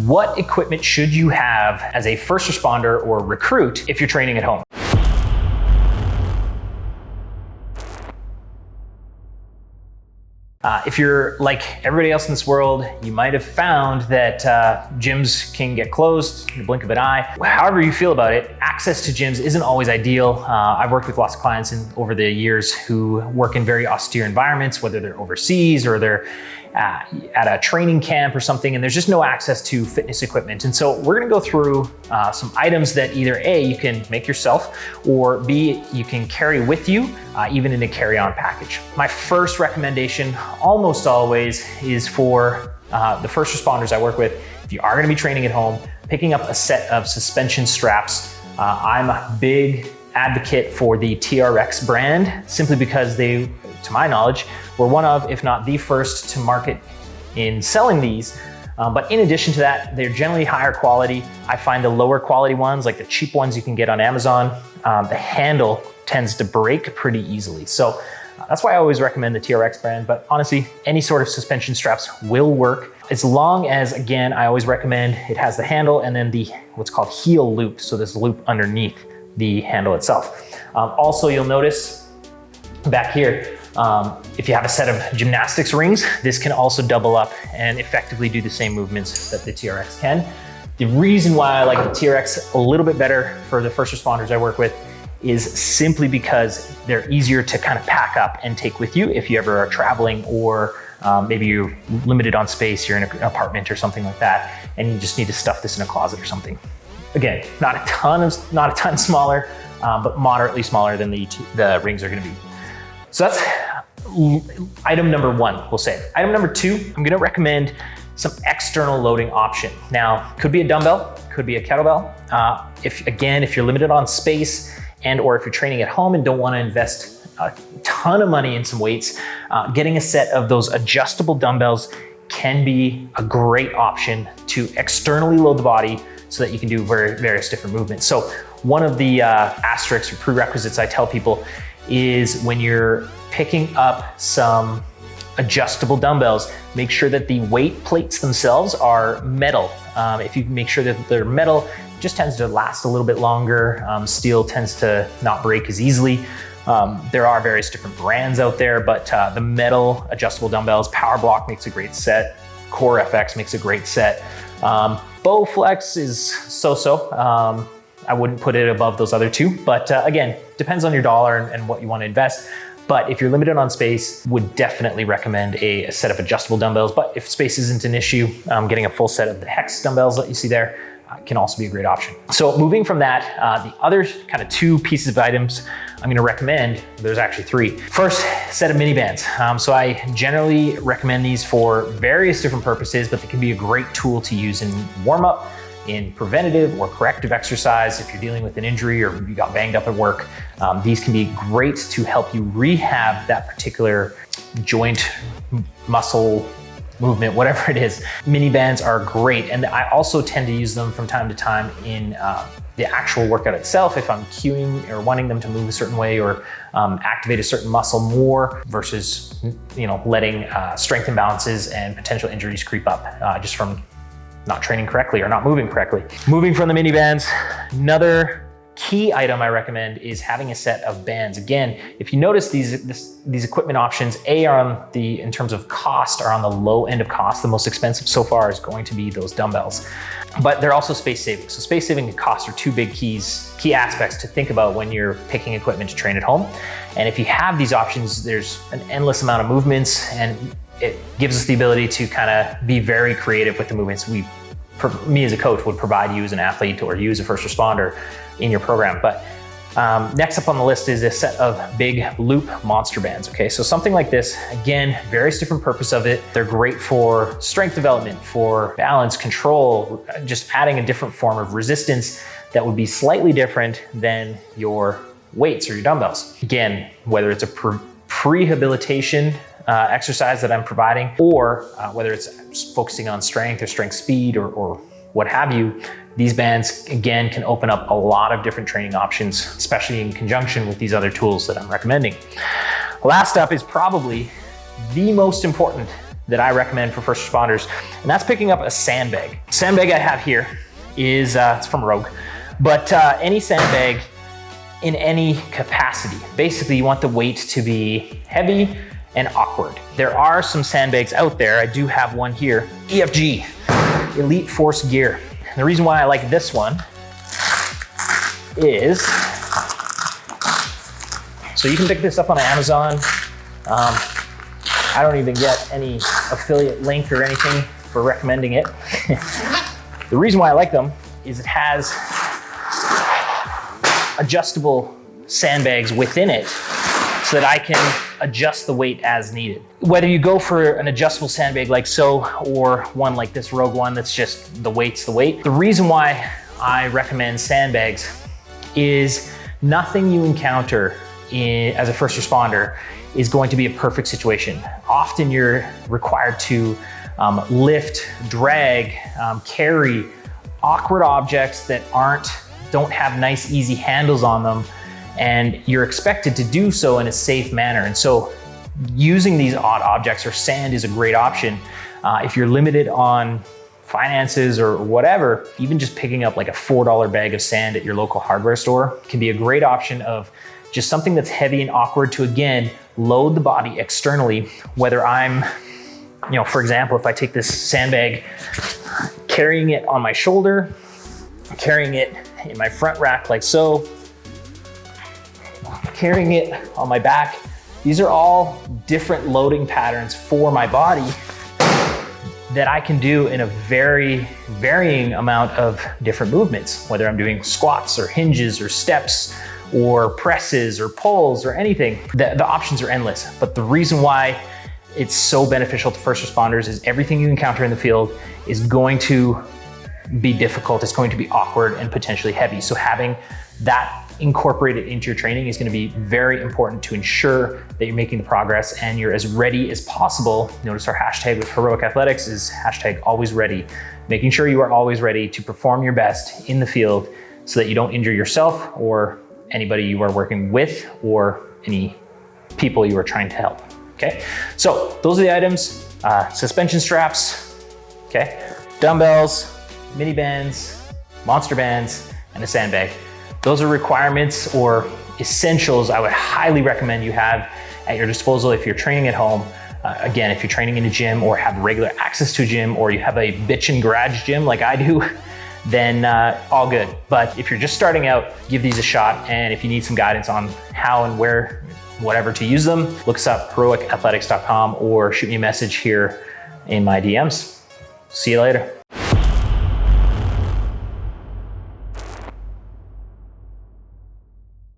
What equipment should you have as a first responder or recruit if you're training at home? If you're like everybody else in this world, you might have found that gyms can get closed in the blink of an eye. However you feel about it, access to gyms isn't always ideal. I've worked with lots of clients over the years who work in very austere environments, whether they're overseas or they're at a training camp or something, and there's just no access to fitness equipment. And so we're gonna go through some items that either A, you can make yourself, or B, you can carry with you, even in a carry-on package. My first recommendation almost always is for the first responders I work with. If you are gonna be training at home, picking up a set of suspension straps. I'm a big advocate for the TRX brand, simply because they, to my knowledge, were one of, if not the first to market in selling these. But in addition to that, they're generally higher quality. I find the lower quality ones, like the cheap ones you can get on Amazon, the handle tends to break pretty easily. So that's why I always recommend the TRX brand, but honestly, any sort of suspension straps will work, as long as, again, I always recommend it has the handle and then the what's called heel loop, so this loop underneath the handle itself. Also, you'll notice back here, if you have a set of gymnastics rings, this can also double up and effectively do the same movements that the TRX can. The reason why I like the TRX a little bit better for the first responders I work with is simply because they're easier to kind of pack up and take with you if you ever are traveling, or maybe you're limited on space, you're in an apartment or something like that, and you just need to stuff this in a closet or something. Again, not a ton smaller, but moderately smaller than the rings are gonna be. So that's item number one, we'll say. Item number two, I'm gonna recommend some external loading option. Now, could be a dumbbell, could be a kettlebell. If you're limited on space or if you're training at home and don't wanna invest a ton of money in some weights, getting a set of those adjustable dumbbells can be a great option to externally load the body so that you can do various different movements. So one of the asterisks or prerequisites I tell people is when you're picking up some adjustable dumbbells, make sure that the weight plates themselves are metal. If you make sure that they're metal, it just tends to last a little bit longer. Steel tends to not break as easily. There are various different brands out there, but the metal adjustable dumbbells, Power Block makes a great set, Core FX makes a great set. Bowflex is so-so. I wouldn't put it above those other two, but again, depends on your dollar and what you want to invest. But if you're limited on space, would definitely recommend a set of adjustable dumbbells. But if space isn't an issue, getting a full set of the Hex dumbbells that you see there can also be a great option. So moving from that, the other kind of two pieces of items I'm gonna recommend, there's actually three. First, set of mini bands. So I generally recommend these for various different purposes, but they can be a great tool to use in warm up, in preventative or corrective exercise. If you're dealing with an injury or you got banged up at work, these can be great to help you rehab that particular joint, muscle, movement, whatever it is. Mini bands are great. And I also tend to use them from time to time in the actual workout itself, if I'm cueing or wanting them to move a certain way or activate a certain muscle more versus letting strength imbalances and potential injuries creep up just from not training correctly or not moving correctly. Moving from the mini bands, another key item I recommend is having a set of bands. Again, if you notice these equipment options, in terms of cost, are on the low end of cost. The most expensive so far is going to be those dumbbells, but they're also space saving. So space saving and cost are two big key aspects to think about when you're picking equipment to train at home. And if you have these options, there's an endless amount of movements, and it gives us the ability to kind of be very creative with the movements me as a coach would provide you as an athlete or you as a first responder in your program. But next up on the list is a set of big loop monster bands. Okay, so something like this, again, various different purpose of it. They're great for strength development, for balance, control, just adding a different form of resistance that would be slightly different than your weights or your dumbbells. Again, whether it's a prehabilitation exercise that I'm providing, or whether it's focusing on strength or strength speed or what have you, these bands, again, can open up a lot of different training options, especially in conjunction with these other tools that I'm recommending. Last up is probably the most important that I recommend for first responders, and that's picking up a sandbag. Sandbag I have here is, it's from Rogue, but any sandbag in any capacity. Basically, you want the weight to be heavy and awkward. There are some sandbags out there. I do have one here, EFG, Elite Force Gear. And the reason why I like this one is, so you can pick this up on Amazon. I don't even get any affiliate link or anything for recommending it. The reason why I like them is it has adjustable sandbags within it so that I can adjust the weight as needed. Whether you go for an adjustable sandbag like so, or one like this Rogue one that's just the weight's the weight. The reason why I recommend sandbags is nothing you encounter as a first responder is going to be a perfect situation. Often you're required to lift, drag, carry awkward objects that don't have nice, easy handles on them, and you're expected to do so in a safe manner. And so using these odd objects or sand is a great option. If you're limited on finances or whatever, even just picking up like a $4 bag of sand at your local hardware store can be a great option of just something that's heavy and awkward to, again, load the body externally. Whether I'm, for example, if I take this sandbag, carrying it on my shoulder, carrying it in my front rack like so, carrying it on my back. These are all different loading patterns for my body that I can do in a very varying amount of different movements, whether I'm doing squats or hinges or steps or presses or pulls or anything. The options are endless. But the reason why it's so beneficial to first responders is everything you encounter in the field is going to be difficult, it's going to be awkward and potentially heavy. So having that incorporated into your training is going to be very important to ensure that you're making the progress and you're as ready as possible. Notice our hashtag with Heroic Athletics is hashtag always ready, making sure you are always ready to perform your best in the field so that you don't injure yourself or anybody you are working with or any people you are trying to help. Okay, so those are the items: suspension straps, okay, dumbbells, mini bands, monster bands, and a sandbag. Those are requirements or essentials I would highly recommend you have at your disposal if you're training at home. Again, if you're training in a gym or have regular access to a gym, or you have a bitchin' garage gym like I do, then all good. But if you're just starting out, give these a shot. And if you need some guidance on how and where, whatever to use them, look us up, heroicathletics.com, or shoot me a message here in my DMs. See you later.